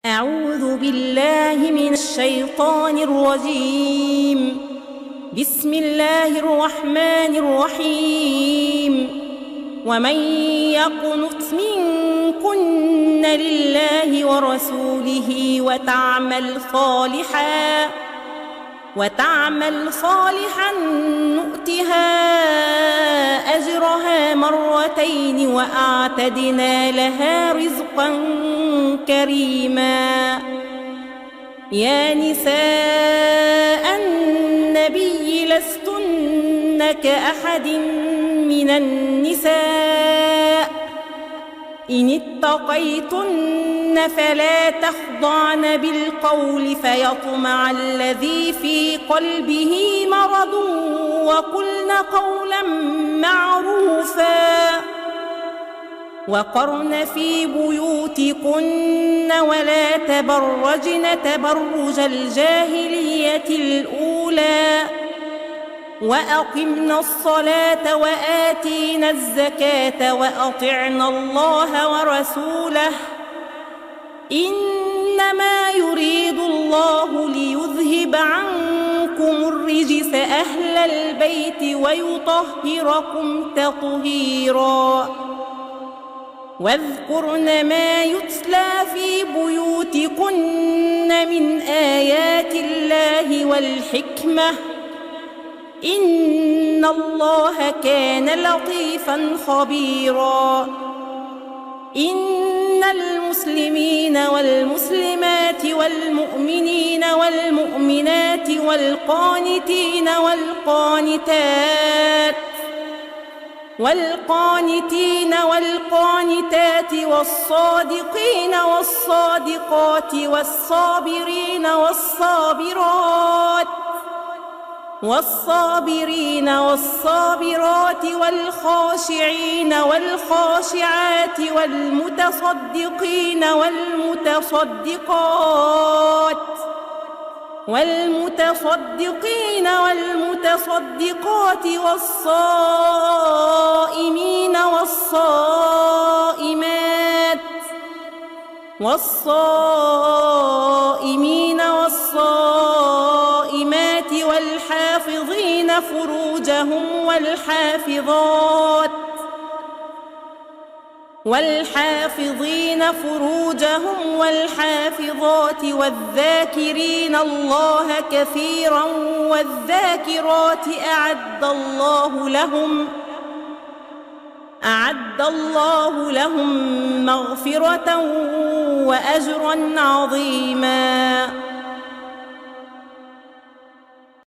أعوذ بالله من الشيطان الرجيم. بسم الله الرحمن الرحيم. ومن يقنت منكن لله ورسوله وتعمل صالحا نؤتها أجرها مرتين وأعتدنا لها رزقا كريما. يا نساء النبي لستن كأحد من النساء إن اتقيتن فلا تخضعن بالقول فيطمع الذي في قلبه مرض وقلن قولا معروفا وقرن في بيوتكن ولا تبرجن تبرج الجاهلية الأولى وأقمنا الصلاة وآتينا الزكاة وأطعنا الله ورسوله إنما يريد الله ليذهب عنكم الرجس أهل البيت ويطهركم تطهيرا. واذكرن ما يتلى في بيوتكن من آيات الله والحكمة إن الله كان لطيفا خبيرا. إن المسلمين والمسلمات والمؤمنين والمؤمنات والقانتين والقانتات والصادقين والصادقات والصابرين والصابرات والخاشعين والخاشعات والمتصدقين والمتصدقات والصائمين والصائمات والحافظين فروجهم والحافظات والذاكرين الله كثيرا والذاكرات أعد الله لهم مغفرة وأجرا عظيما.